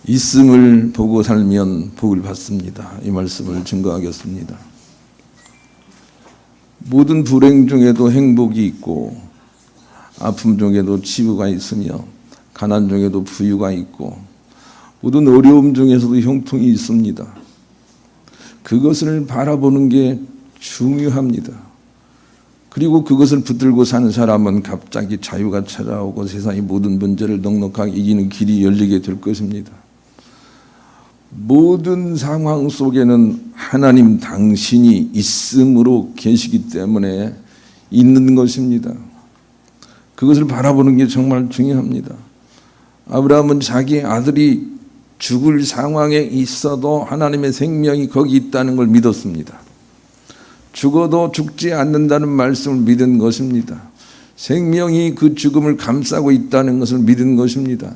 있음을 보고 살면 복을 받습니다. 이 말씀을 증거하겠습니다. 모든 불행 중에도 행복이 있고 아픔 중에도 치유가 있으며 가난 중에도 부유가 있고 모든 어려움 중에서도 형통이 있습니다. 그것을 바라보는 게 중요합니다. 그리고 그것을 붙들고 사는 사람은 갑자기 자유가 찾아오고 세상의 모든 문제를 넉넉하게 이기는 길이 열리게 될 것입니다. 모든 상황 속에는 하나님 당신이 있음으로 계시기 때문에 있는 것입니다. 그것을 바라보는 게 정말 중요합니다. 아브라함은 자기 아들이 죽을 상황에 있어도 하나님의 생명이 거기 있다는 걸 믿었습니다. 죽어도 죽지 않는다는 말씀을 믿은 것입니다. 생명이 그 죽음을 감싸고 있다는 것을 믿은 것입니다.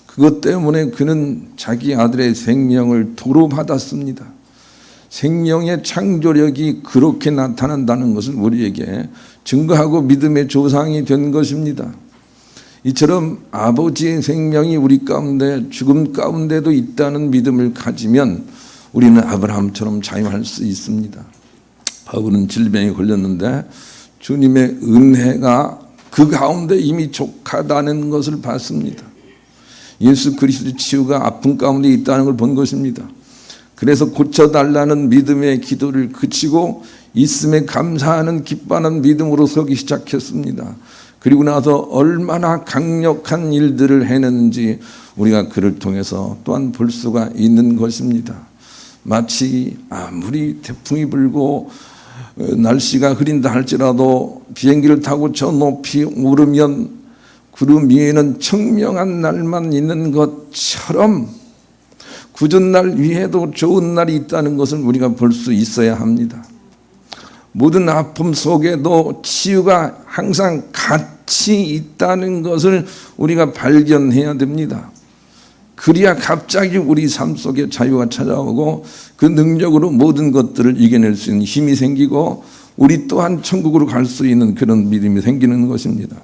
그것 때문에 그는 자기 아들의 생명을 도로 받았습니다. 생명의 창조력이 그렇게 나타난다는 것을 우리에게 증거하고 믿음의 조상이 된 것입니다. 이처럼 아버지의 생명이 우리 가운데 죽음 가운데도 있다는 믿음을 가지면 우리는 아브라함처럼 자유할 수 있습니다. 바울은 질병에 걸렸는데 주님의 은혜가 그 가운데 이미 족하다는 것을 봤습니다. 예수 그리스도의 치유가 아픔 가운데 있다는 걸 본 것입니다. 그래서 고쳐달라는 믿음의 기도를 그치고 있음에 감사하는 기뻐하는 믿음으로 서기 시작했습니다. 그리고 나서 얼마나 강력한 일들을 해냈는지 우리가 그를 통해서 또한 볼 수가 있는 것입니다. 마치 아무리 태풍이 불고 날씨가 흐린다 할지라도 비행기를 타고 저 높이 오르면 구름 위에는 청명한 날만 있는 것처럼 굳은 날 위에도 좋은 날이 있다는 것을 우리가 볼 수 있어야 합니다. 모든 아픔 속에도 치유가 항상 같이 있다는 것을 우리가 발견해야 됩니다. 그래야 갑자기 우리 삶 속에 자유가 찾아오고 그 능력으로 모든 것들을 이겨낼 수 있는 힘이 생기고 우리 또한 천국으로 갈 수 있는 그런 믿음이 생기는 것입니다.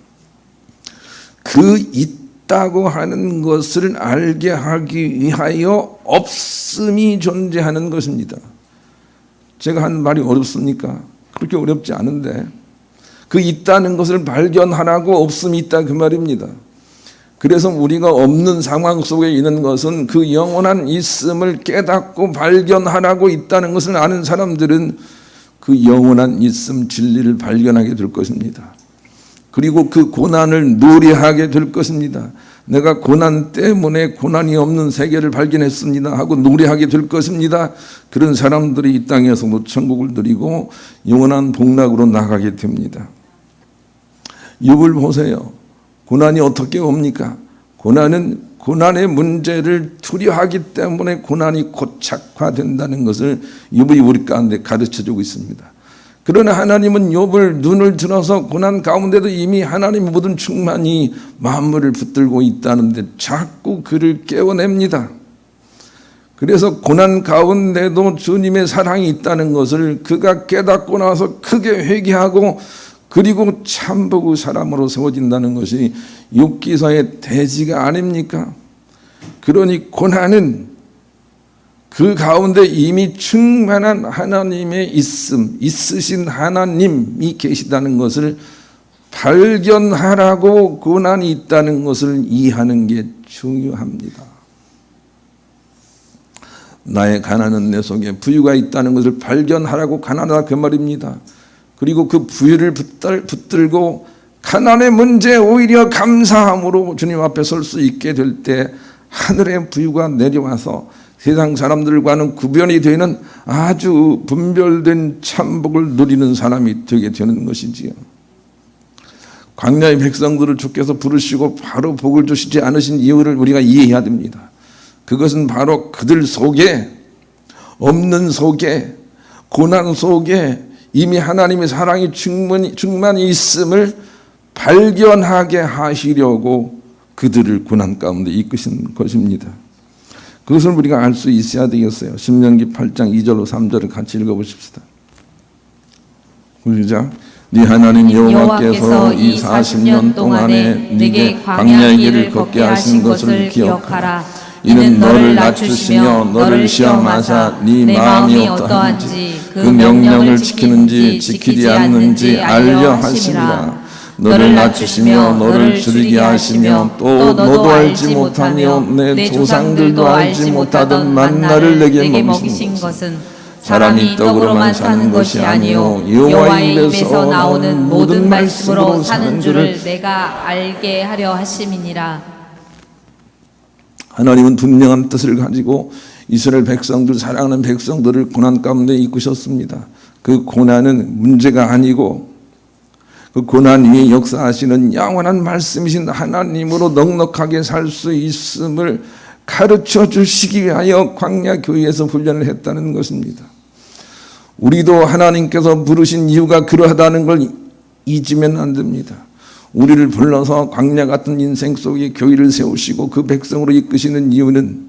그 있다고 하는 것을 알게 하기 위하여 없음이 존재하는 것입니다. 제가 한 말이 어렵습니까? 그렇게 어렵지 않은데 그 있다는 것을 발견하라고 없음이 있다 그 말입니다. 그래서 우리가 없는 상황 속에 있는 것은 그 영원한 있음을 깨닫고 발견하라고 있다는 것을 아는 사람들은 그 영원한 있음 진리를 발견하게 될 것입니다. 그리고 그 고난을 노래하게 될 것입니다. 내가 고난 때문에 고난이 없는 세계를 발견했습니다 하고 노래하게 될 것입니다. 그런 사람들이 이 땅에서도 천국을 누리고 영원한 복락으로 나가게 됩니다. 욥을 보세요. 고난이 어떻게 옵니까? 고난은 고난의 문제를 두려워하기 때문에 고난이 고착화된다는 것을 욥이 우리 가운데 가르쳐주고 있습니다. 그러나 하나님은 욥을 눈을 들어서 고난 가운데도 이미 하나님의 모든 충만이 만물을 붙들고 있다는데 자꾸 그를 깨워냅니다. 그래서 고난 가운데도 주님의 사랑이 있다는 것을 그가 깨닫고 나서 크게 회개하고 그리고 참복의 사람으로 세워진다는 것이 욥기서의 대지가 아닙니까? 그러니 고난은 그 가운데 이미 충만한 하나님의 있으신 하나님이 계시다는 것을 발견하라고 고난이 있다는 것을 이해하는 게 중요합니다. 나의 가난은 내 속에 부유가 있다는 것을 발견하라고 가난하다 그 말입니다. 그리고 그 부유를 붙들고 가난의 문제에 오히려 감사함으로 주님 앞에 설 수 있게 될 때 하늘의 부유가 내려와서 세상 사람들과는 구별이 되는 아주 분별된 참복을 누리는 사람이 되게 되는 것이지요. 광야의 백성들을 주께서 부르시고 바로 복을 주시지 않으신 이유를 우리가 이해해야 됩니다. 그것은 바로 그들 속에 없는 속에 고난 속에 이미 하나님의 사랑이 충만히 있음을 발견하게 하시려고 그들을 고난 가운데 이끄신 것입니다. 그것을 우리가 알 수 있어야 되겠어요. 신명기 8장 2절로 3절을 같이 읽어보십시다. 시작. 네 하나님 여호와께서 이 40년 동안에 네게 광야 길을 걷게 하신 것을 기억하라. 이는 너를 낮추시며 너를 시험하사 네 마음이 어떠한지 그 명령을 지키는지 지키지 않는지 알려 하심이라. 너를 낮추시며 너를 줄이게 하시며 또 너도 알지 못하며 내 조상들도 알지 못하던 만나를 내게 먹이신 것은 사람이 떡으로만 사는 것이 아니요 여호와의 입에서 나오는 모든 말씀으로 사는 줄을 내가 알게 하려 하심이니라. 하나님은 분명한 뜻을 가지고 이스라엘 백성들, 사랑하는 백성들을 고난 가운데 이끄셨습니다. 그 고난은 문제가 아니고 그 고난 위에 역사하시는 영원한 말씀이신 하나님으로 넉넉하게 살 수 있음을 가르쳐 주시기 위하여 광야 교회에서 훈련을 했다는 것입니다. 우리도 하나님께서 부르신 이유가 그러하다는 걸 잊으면 안 됩니다. 우리를 불러서 광야 같은 인생 속에 교회를 세우시고 그 백성으로 이끄시는 이유는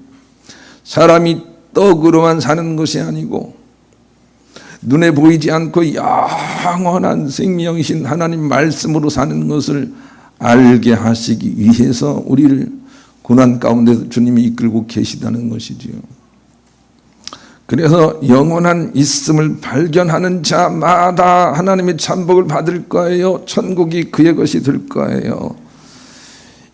사람이 떡으로만 사는 것이 아니고 눈에 보이지 않고 영원한 생명이신 하나님 말씀으로 사는 것을 알게 하시기 위해서 우리를 고난 가운데 주님이 이끌고 계시다는 것이지요. 그래서 영원한 있음을 발견하는 자마다 하나님의 참복을 받을 거예요. 천국이 그의 것이 될 거예요.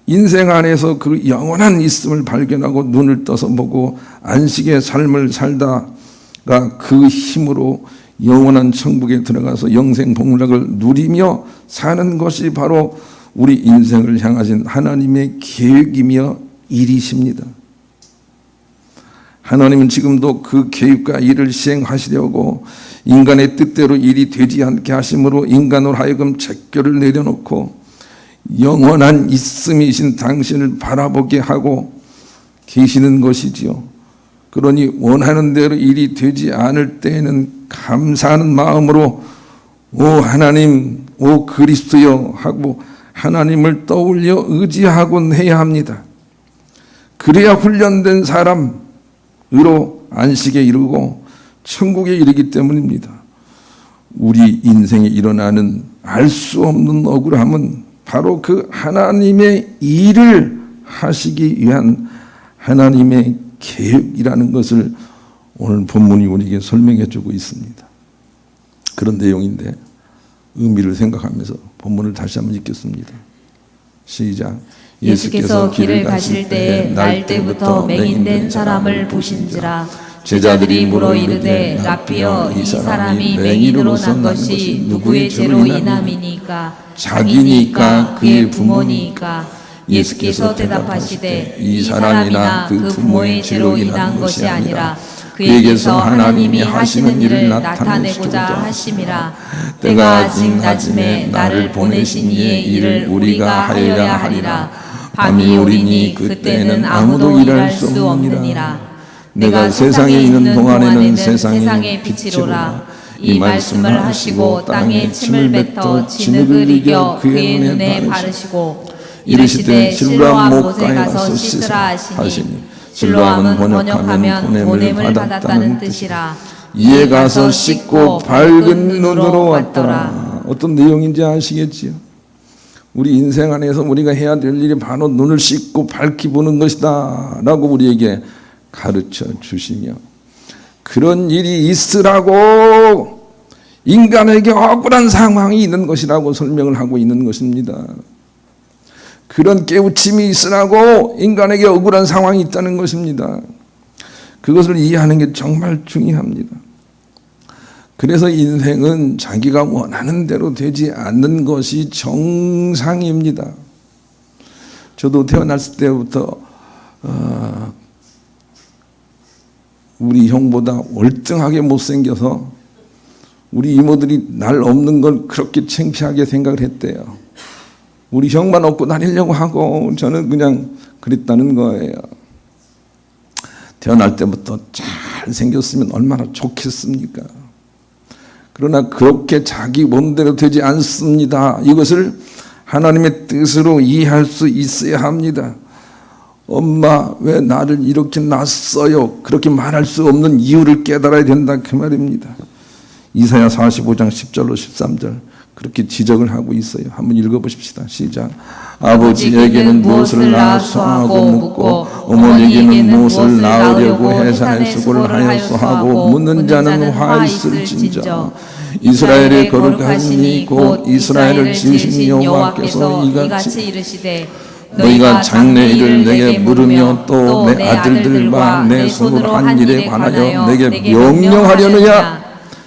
인생 안에서 그 영원한 있음을 발견하고 눈을 떠서 보고 안식의 삶을 살다가 그 힘으로 영원한 천국에 들어가서 영생 복락을 누리며 사는 것이 바로 우리 인생을 향하신 하나님의 계획이며 일이십니다. 하나님은 지금도 그 계획과 일을 시행하시려고 인간의 뜻대로 일이 되지 않게 하심으로 인간으로 하여금 제껴를 내려놓고 영원한 있음이신 당신을 바라보게 하고 계시는 것이지요. 그러니 원하는 대로 일이 되지 않을 때에는 감사하는 마음으로 오 하나님, 오 그리스도여 하고 하나님을 떠올려 의지하곤 해야 합니다. 그래야 훈련된 사람으로 안식에 이르고 천국에 이르기 때문입니다. 우리 인생에 일어나는 알 수 없는 억울함은 바로 그 하나님의 일을 하시기 위한 하나님의 계획이라는 것을 오늘 본문이 우리에게 설명해 주고 있습니다. 그런 내용인데 의미를 생각하면서 본문을 다시 한번 읽겠습니다. 시작. 예수께서 길을 가실 때에 날 때부터 맹인된 사람을 보신지라. 제자들이 물어 이르되 라피여 이 사람이 맹인으로 난 것이 누구의 죄로 인함이니까? 자기니까 그의 부모니까? 예수께서 대답하시되 이 사람이나 그 부모의 죄로 인한 것이 아니라 그에게서 하나님이 하시는 일을 나타내고자 하심이라. 때가 아직 낮음에 나를 보내신 이의 일을 우리가 하여야 하리라. 밤이 오리니 그때는 아무도 일할 수 없느니라. 내가 세상에 있는 동안에는 세상의 빛이로라. 이 말씀을 하시고 땅에 침을 뱉어 진흙을 이겨 그의 눈에 바르시고 이르시되 실로암 못에 가서 씻으라 하시니 실로암은 번역하면 보냄을 받았다는 뜻이라. 이에 가서 씻고 밝은 눈으로 왔더라. 어떤 내용인지 아시겠지요? 우리 인생 안에서 우리가 해야 될 일이 바로 눈을 씻고 밝히 보는 것이다 라고 우리에게 가르쳐 주시며 그런 일이 있으라고 인간에게 억울한 상황이 있는 것이라고 설명을 하고 있는 것입니다. 그런 깨우침이 있으라고 인간에게 억울한 상황이 있다는 것입니다. 그것을 이해하는 게 정말 중요합니다. 그래서 인생은 자기가 원하는 대로 되지 않는 것이 정상입니다. 저도 태어났을 때부터 우리 형보다 월등하게 못생겨서 우리 이모들이 날 없는 걸 그렇게 창피하게 생각을 했대요. 우리 형만 업고 다니려고 하고 저는 그냥 그랬다는 거예요. 태어날 때부터 잘 생겼으면 얼마나 좋겠습니까? 그러나 그렇게 자기 몸대로 되지 않습니다. 이것을 하나님의 뜻으로 이해할 수 있어야 합니다. 엄마 왜 나를 이렇게 낳았어요? 그렇게 말할 수 없는 이유를 깨달아야 된다 그 말입니다. 이사야 45장 10절로 13절 그렇게 지적을 하고 있어요. 한번 읽어보십시다. 시작. 아버지에게는 무엇을 낳았소하고 묻고 어머니에게는 무엇을 낳으려고 해산의 수고를 하였소 하고 묻는 자는 화 있을진저. 이스라엘의 거룩하시니 곧 이스라엘을 지으신 여호와께서 이같이 이르시되 너희가 장래일을 내게 물으며 또 내 아들들과 내 손으로 한 일에 관하여 내게 명령하려느냐.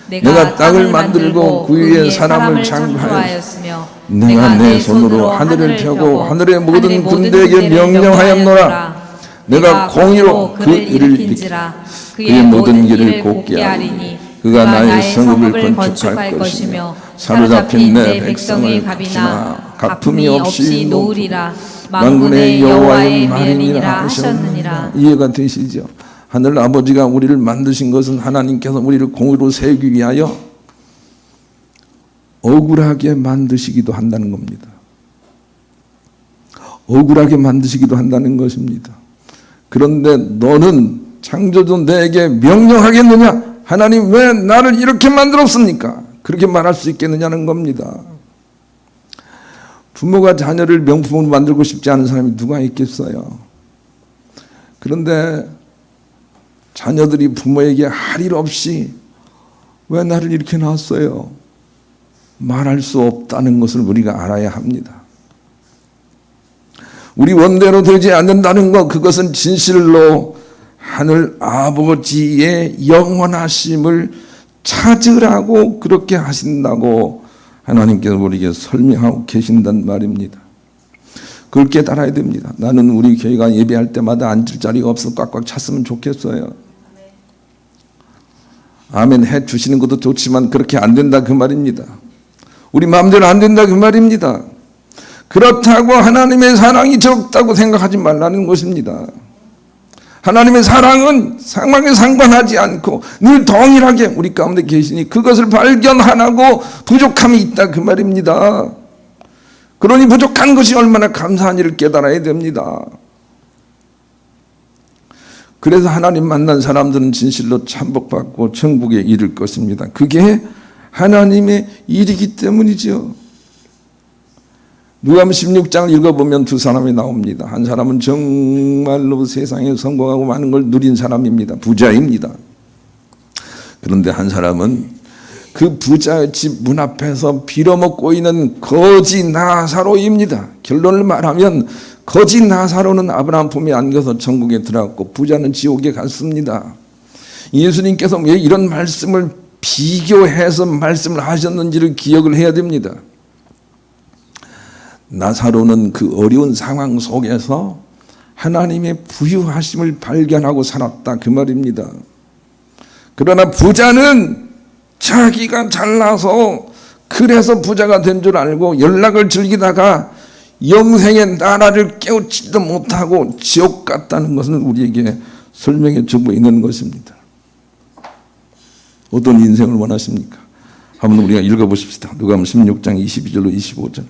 내가 땅을 만들고 그 위에 사람을 창조하였으며 내가 내 손으로 하늘을 펴고 하늘의 모든 군대에게 명령하였노라. 내가 공의로 그 일을 일으키라. 그의 모든 길을 곱게 하리니 그가 나의 성읍을 건축할 것이며 사로잡힌 내 백성의 값이나 갚음이 없이 놓으리라. 만군의 여호와의 말이니라 하셨느니라. 이해가 되시죠? 하늘 아버지가 우리를 만드신 것은 하나님께서 우리를 공의로 세우기 위하여 억울하게 만드시기도 한다는 겁니다. 억울하게 만드시기도 한다는 것입니다. 그런데 너는 창조주 내게 명령하겠느냐? 하나님 왜 나를 이렇게 만들었습니까? 그렇게 말할 수 있겠느냐는 겁니다. 부모가 자녀를 명품으로 만들고 싶지 않은 사람이 누가 있겠어요? 그런데 자녀들이 부모에게 할 일 없이 왜 나를 이렇게 낳았어요? 말할 수 없다는 것을 우리가 알아야 합니다. 우리 원대로 되지 않는다는 것, 그것은 진실로 하늘 아버지의 영원하심을 찾으라고 그렇게 하신다고 하나님께서 우리에게 설명하고 계신단 말입니다. 그걸 깨달아야 됩니다. 나는 우리 교회가 예배할 때마다 앉을 자리가 없어 꽉꽉 찼으면 좋겠어요. 아멘 해 주시는 것도 좋지만 그렇게 안 된다 그 말입니다. 우리 마음대로 안 된다 그 말입니다. 그렇다고 하나님의 사랑이 적다고 생각하지 말라는 것입니다. 하나님의 사랑은 상황에 상관하지 않고 늘 동일하게 우리 가운데 계시니 그것을 발견하고 부족함이 있다 그 말입니다. 그러니 부족한 것이 얼마나 감사한 일을 깨달아야 됩니다. 그래서 하나님 만난 사람들은 진실로 참복받고 천국에 이를 것입니다. 그게 하나님의 일이기 때문이죠. 누가복음 16장을 읽어보면 두 사람이 나옵니다. 한 사람은 정말로 세상에 성공하고 많은 걸 누린 사람입니다. 부자입니다. 그런데 한 사람은 그 부자의 집 문 앞에서 빌어먹고 있는 거지 나사로입니다. 결론을 말하면 거지 나사로는 아브라함 품에 안겨서 천국에 들어갔고 부자는 지옥에 갔습니다. 예수님께서 왜 이런 말씀을 비교해서 말씀을 하셨는지를 기억을 해야 됩니다. 나사로는 그 어려운 상황 속에서 하나님의 부유하심을 발견하고 살았다 그 말입니다. 그러나 부자는 자기가 잘나서 그래서 부자가 된 줄 알고 연락을 즐기다가 영생의 나라를 깨우치지도 못하고 지옥 갔다는 것을 우리에게 설명해 주고 있는 것입니다. 어떤 인생을 원하십니까? 한번 우리가 읽어보십시다. 누가복음 16장 22절로 25절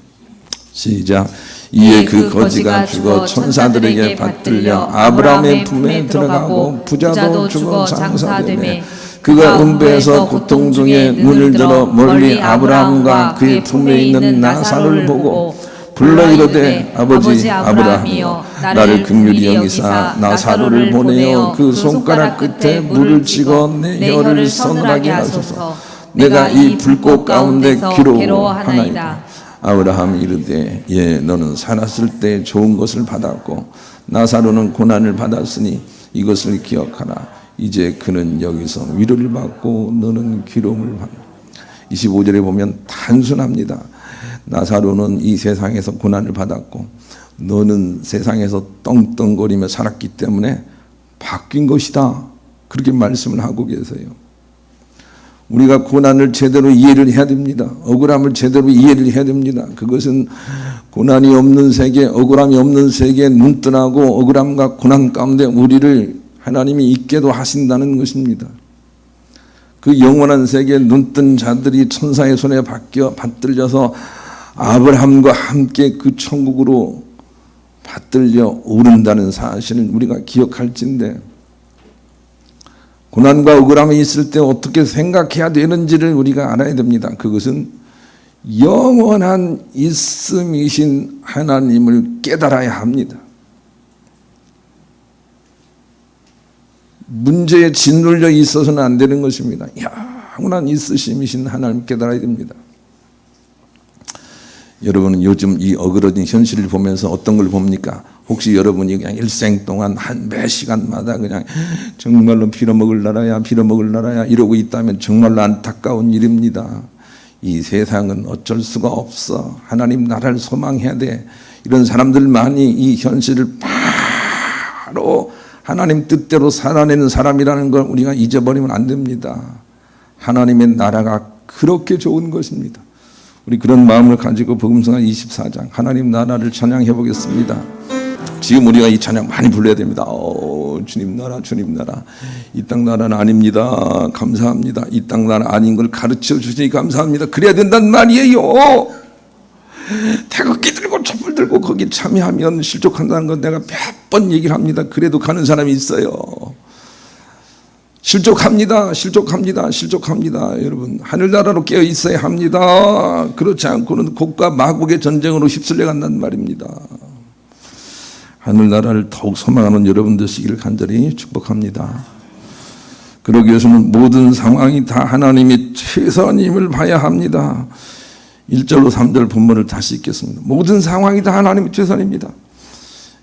시작. 이에 그 거지가 죽어 천사들에게 받들려 아브라함의 품에 들어가고 부자도 죽어 장사되매 그가 음부에서 고통 중에 눈을 들어 멀리 아브라함과 그의 품에 있는 나사로를 보고 불러 이르되 아버지 아브라함이여 나를 긍휼히 여기사 나사로를 보내어 그 손가락 끝에 물을 찍어 내 혀를 서늘하게 하소서. 내가 이 불꽃 가운데 기로하나이다. 아브라함이 이르되 예 너는 살았을 때 좋은 것을 받았고 나사로는 고난을 받았으니 이것을 기억하라. 이제 그는 여기서 위로를 받고 너는 기름을 받는다. 25절에 보면 단순합니다. 나사로는 이 세상에서 고난을 받았고 너는 세상에서 떵떵거리며 살았기 때문에 바뀐 것이다. 그렇게 말씀을 하고 계세요. 우리가 고난을 제대로 이해를 해야 됩니다. 억울함을 제대로 이해를 해야 됩니다. 그것은 고난이 없는 세계, 억울함이 없는 세계에 눈뜨라고 억울함과 고난 가운데 우리를 하나님이 있게도 하신다는 것입니다. 그 영원한 세계에 눈뜬 자들이 천사의 손에 받들려서 아브라함과 함께 그 천국으로 받들려 오른다는 사실을 우리가 기억할진데 고난과 억울함이 있을 때 어떻게 생각해야 되는지를 우리가 알아야 됩니다. 그것은 영원한 있음이신 하나님을 깨달아야 합니다. 문제에 짓눌려 있어서는 안 되는 것입니다. 영원한 있으심이신 하나님 깨달아야 됩니다. 여러분은 요즘 이 어그러진 현실을 보면서 어떤 걸 봅니까? 혹시 여러분이 그냥 일생 동안 매 시간마다 그냥 정말로 빌어먹을 나라야 이러고 있다면 정말로 안타까운 일입니다. 이 세상은 어쩔 수가 없어. 하나님 나라를 소망해야 돼. 이런 사람들만이 이 현실을 바로 하나님 뜻대로 살아내는 사람이라는 걸 우리가 잊어버리면 안 됩니다. 하나님의 나라가 그렇게 좋은 것입니다. 우리 그런 마음을 가지고 복음성가 24장 하나님 나라를 찬양해 보겠습니다. 지금 우리가 이 찬양 많이 불러야 됩니다. 주님 나라 주님 나라. 이 땅 나라는 아닙니다. 감사합니다. 이 땅 나라 아닌 걸 가르쳐 주시니 감사합니다. 그래야 된단 말이에요. 태극기 들고 촛불 들고 거기 참여하면 실족한다는 건 내가 몇 번 얘기를 합니다. 그래도 가는 사람이 있어요. 실족합니다. 여러분 하늘나라로 깨어 있어야 합니다. 그렇지 않고는 곡과 마곡의 전쟁으로 휩쓸려 간단 말입니다. 하늘나라를 더욱 소망하는 여러분 되시기를 간절히 축복합니다. 그러기 위해서는 모든 상황이 다 하나님의 최선임을 봐야 합니다. 1절로 3절 본문을 다시 읽겠습니다. 모든 상황이 다 하나님의 최선입니다.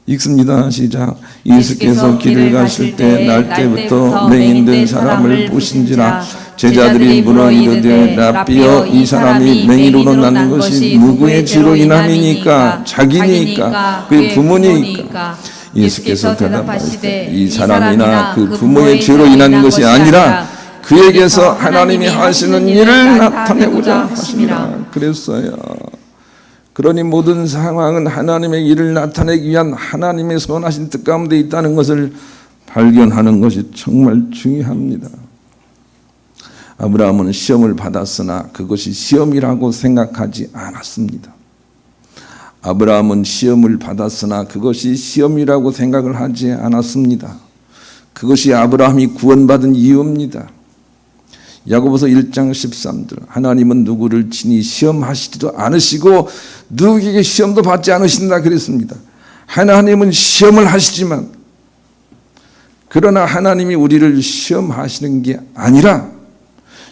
읽습니다. 시작. 예수께서 길을 가실 때 날 때부터 맹인된 사람을 보신지라. 제자들이 물어 이르되 라삐여 이 사람이 맹인으로 나는 것이 누구의 죄로 인함이니까? 자기니까? 그의 부모니까? 예수께서 대답하시되 이 사람이나 그 부모의 죄로 인한 것이 아니라 그에게서 하나님이 하시는 일을 나타내고자 하심이라. 그랬어요. 그러니 모든 상황은 하나님의 일을 나타내기 위한 하나님의 선하신 뜻 가운데 있다는 것을 발견하는 것이 정말 중요합니다. 아브라함은 시험을 받았으나 그것이 시험이라고 생각하지 않았습니다. 아브라함은 시험을 받았으나 그것이 시험이라고 생각을 하지 않았습니다. 그것이 아브라함이 구원받은 이유입니다. 야고보서 1장 13절 하나님은 누구를 친히 시험하시지도 않으시고 누구에게 시험도 받지 않으신다 그랬습니다. 하나님은 시험을 하시지만 그러나 하나님이 우리를 시험하시는 게 아니라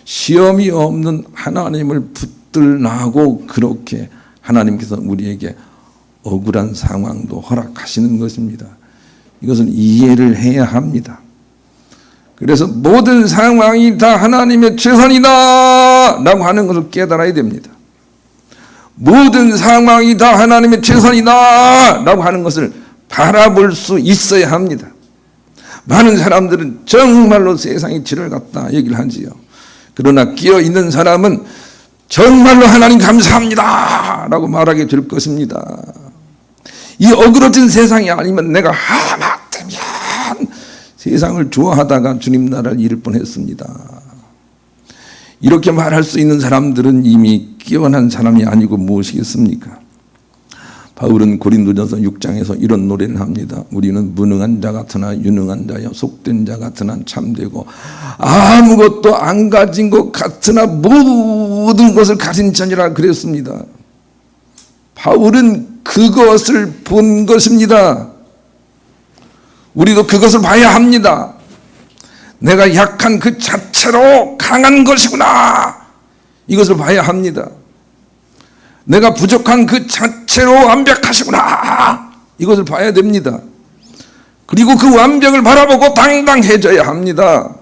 시험이 없는 하나님을 붙들나고 그렇게 하나님께서 우리에게 억울한 상황도 허락하시는 것입니다. 이것은 이해를 해야 합니다. 그래서 모든 상황이 다 하나님의 최선이다 라고 하는 것을 깨달아야 됩니다. 모든 상황이 다 하나님의 최선이다 라고 하는 것을 바라볼 수 있어야 합니다. 많은 사람들은 정말로 세상이 지랄 같다 얘기를 하지요. 그러나 끼어있는 사람은 정말로 하나님 감사합니다 라고 말하게 될 것입니다. 이 어그러진 세상이 아니면 내가 하마터면 세상을 좋아하다가 주님 나라를 잃을 뻔했습니다. 이렇게 말할 수 있는 사람들은 이미 깨어난 사람이 아니고 무엇이겠습니까? 바울은 고린도전서 6장에서 이런 노래를 합니다. 우리는 무능한 자 같으나 유능한 자여 속된 자 같으나 참되고 아무것도 안 가진 것 같으나 모든 것을 가진 자니라 그랬습니다. 바울은 그것을 본 것입니다. 우리도 그것을 봐야 합니다. 내가 약한 그 자체로 강한 것이구나. 이것을 봐야 합니다. 내가 부족한 그 자체로 완벽하시구나. 이것을 봐야 됩니다. 그리고 그 완벽을 바라보고 당당해져야 합니다.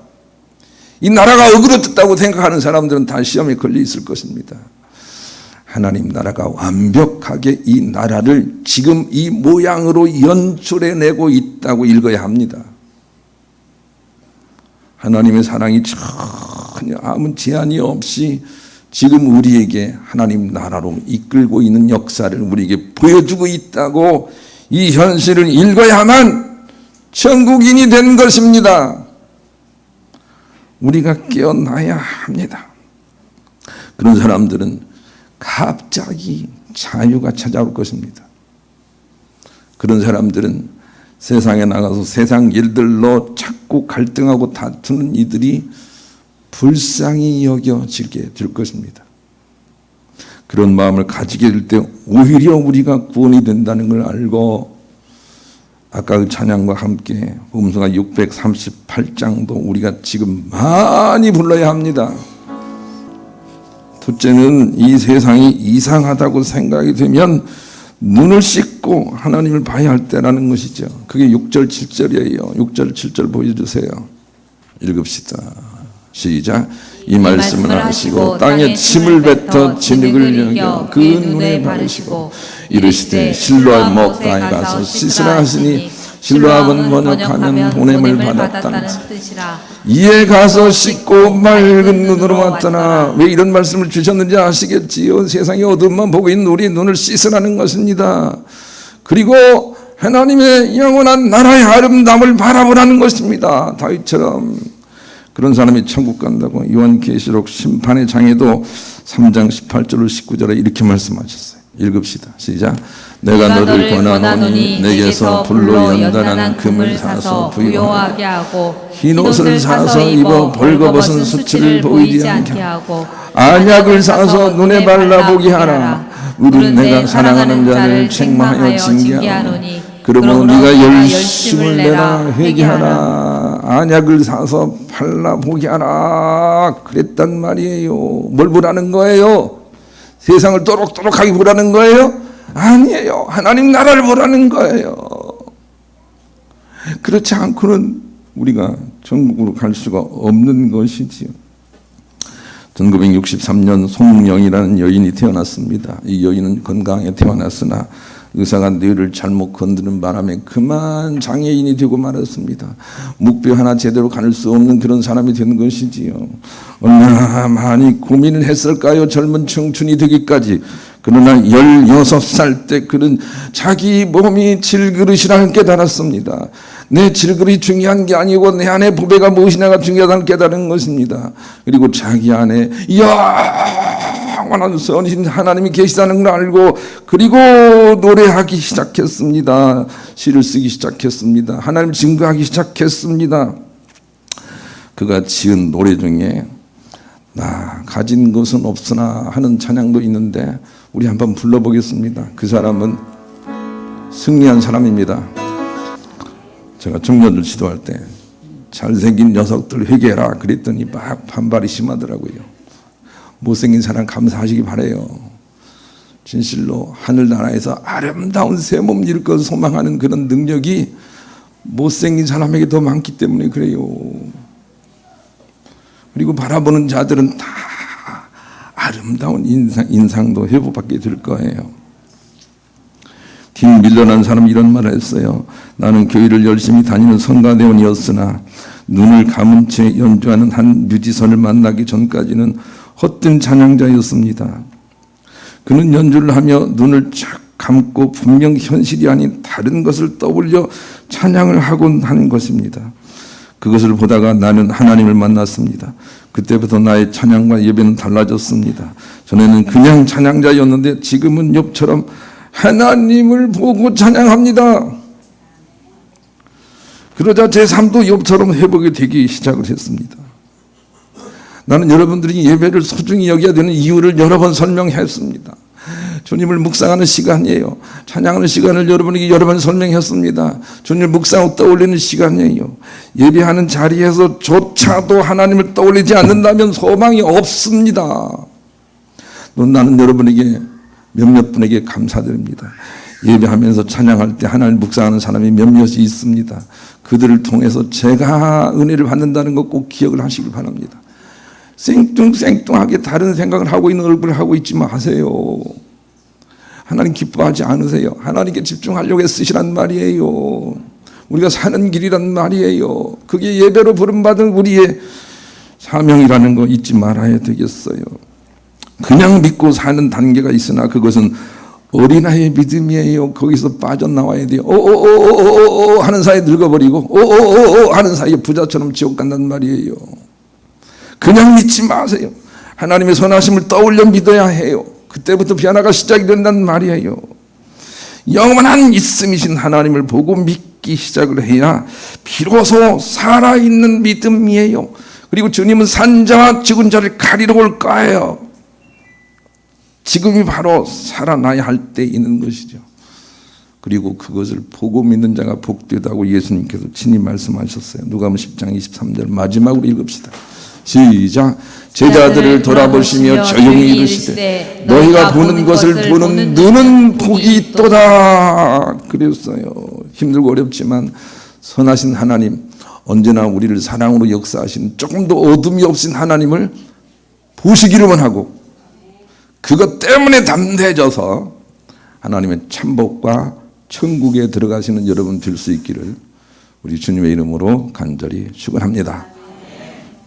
이 나라가 어그러졌다고 생각하는 사람들은 다 시험에 걸려 있을 것입니다. 하나님 나라가 완벽하게 이 나라를 지금 이 모양으로 연출해내고 있다고 읽어야 합니다. 하나님의 사랑이 전혀 아무 제한이 없이 지금 우리에게 하나님 나라로 이끌고 있는 역사를 우리에게 보여주고 있다고 이 현실을 읽어야만 천국인이 된 것입니다. 우리가 깨어나야 합니다. 그런 사람들은 갑자기 자유가 찾아올 것입니다. 그런 사람들은 세상에 나가서 세상 일들로 자꾸 갈등하고 다투는 이들이 불쌍히 여겨지게 될 것입니다. 그런 마음을 가지게 될 때 오히려 우리가 구원이 된다는 걸 알고 아까 그 찬양과 함께 복음서가 638장도 우리가 지금 많이 불러야 합니다. 둘째는 이 세상이 이상하다고 생각이 되면 눈을 씻고 하나님을 봐야 할 때라는 것이죠. 그게 6절 7절이에요. 6절 7절 보여주세요. 읽읍시다. 시작. 이 말씀을 하시고 땅에 침을 뱉어 진흙을 여겨 그 눈에 바르시고 이르시되 실로암 목가에 가서 씻으라 하시니 실로암은 번역하면 보냄을 받았다는 뜻이라. 이에 가서 씻고 맑은 눈으로 왔더나. 왜 이런 말씀을 주셨는지 아시겠지요? 세상의 어둠만 보고 있는 우리 눈을 씻으라는 것입니다. 그리고 하나님의 영원한 나라의 아름다움을 바라보라는 것입니다. 다윗처럼 그런 사람이 천국 간다고 요한계시록 심판의 장에도 3장 18절로 19절에 이렇게 말씀하셨어요. 읽읍시다. 시작. 내가 너를 권하노니 내게서 불로 연단한 금을 사서 부요하게 하고 흰옷을 사서 입어 벌거벗은 수치를 보이지 않게 하고 안약을 사서 눈에 발라보게 하라. 우린 내가 사랑하는 자를 책망하여 징계하노니 그러므로 네가 열심을 내라 회개하라. 안약을 사서 발라보게 하라 그랬단 말이에요. 뭘 보라는 거예요? 세상을 또록또록하게 보라는 거예요? 아니에요. 하나님 나라를 보라는 거예요. 그렇지 않고는 우리가 천국으로 갈 수가 없는 것이지요. 1963년 송영이라는 여인이 태어났습니다. 이 여인은 건강하게 태어났으나 의사가 뇌를 잘못 건드는 바람에 그만 장애인이 되고 말았습니다. 묵뼈 하나 제대로 가눌 수 없는 그런 사람이 되는 것이지요. 얼마나 많이 고민을 했을까요? 젊은 청춘이 되기까지. 그러나 16살 때 그는 자기 몸이 질그릇이라는 걸 깨달았습니다. 내 질그릇이 중요한 게 아니고 내 안에 보배가 무엇이냐가 중요하다는 깨달은 것입니다. 그리고 자기 안에 영원한 선이신 하나님이 계시다는 걸 알고 그리고 노래하기 시작했습니다. 시를 쓰기 시작했습니다. 하나님을 증거하기 시작했습니다. 그가 지은 노래 중에 나 가진 것은 없으나 하는 찬양도 있는데 우리 한번 불러보겠습니다. 그 사람은 승리한 사람입니다. 제가 청년들 지도할 때 잘생긴 녀석들 회개해라 그랬더니 막 반발이 심하더라고요. 못생긴 사람 감사하시기 바라요. 진실로 하늘나라에서 아름다운 새 몸 이룰 것을 소망하는 그런 능력이 못생긴 사람에게 더 많기 때문에 그래요. 그리고 바라보는 자들은 다 아름다운 인상도 회복받게 될 거예요. 팀 밀러라는 사람이 이런 말을 했어요. 나는 교회를 열심히 다니는 성가대원이었으나 눈을 감은 채 연주하는 한 뮤지션을 만나기 전까지는 헛된 찬양자였습니다. 그는 연주를 하며 눈을 쫙 감고 분명 현실이 아닌 다른 것을 떠올려 찬양을 하곤 한 것입니다. 그것을 보다가 나는 하나님을 만났습니다. 그때부터 나의 찬양과 예배는 달라졌습니다. 전에는 그냥 찬양자였는데 지금은 욥처럼 하나님을 보고 찬양합니다. 그러자 제 삶도 욥처럼 회복이 되기 시작을 했습니다. 나는 여러분들이 예배를 소중히 여겨야 되는 이유를 여러 번 설명했습니다. 주님을 묵상하는 시간이에요. 찬양하는 시간을 여러분에게 여러 번 설명했습니다. 주님을 묵상하고 떠올리는 시간이에요. 예배하는 자리에서조차도 하나님을 떠올리지 않는다면 소망이 없습니다. 나는 여러분에게 몇몇 분에게 감사드립니다. 예배하면서 찬양할 때 하나님을 묵상하는 사람이 몇몇이 있습니다. 그들을 통해서 제가 은혜를 받는다는 것 꼭 기억을 하시길 바랍니다. 생뚱생뚱하게 다른 생각을 하고 있는 얼굴을 하고 있지 마세요. 하나님 기뻐하지 않으세요. 하나님께 집중하려고 애쓰시란 말이에요. 우리가 사는 길이란 말이에요. 그게 예배로 부름받은 우리의 사명이라는 거 잊지 말아야 되겠어요. 그냥 믿고 사는 단계가 있으나 그것은 어린아이의 믿음이에요. 거기서 빠져나와야 돼요. 오오오오오오 하는 사이에 늙어버리고 오오오오 하는 사이에 부자처럼 지옥 간단 말이에요. 그냥 믿지 마세요. 하나님의 선하심을 떠올려 믿어야 해요. 그때부터 변화가 시작이 된다는 말이에요. 영원한 있음이신 하나님을 보고 믿기 시작을 해야 비로소 살아있는 믿음이에요. 그리고 주님은 산자와 죽은 자를 가리러 올 거예요. 지금이 바로 살아나야 할 때 있는 것이죠. 그리고 그것을 보고 믿는 자가 복되다고 예수님께서 친히 말씀하셨어요. 누가복음 10장 23절 마지막으로 읽읍시다. 시작. 제자들을 돌아보시며 조용히 이르시되 너희가 보는 것을 보는 눈은 복이 있도다 그랬어요. 힘들고 어렵지만 선하신 하나님, 언제나 우리를 사랑으로 역사하신 조금도 어둠이 없인 하나님을 보시기로만 하고 그것 때문에 담대해져서 하나님의 참복과 천국에 들어가시는 여러분 될 수 있기를 우리 주님의 이름으로 간절히 축원합니다.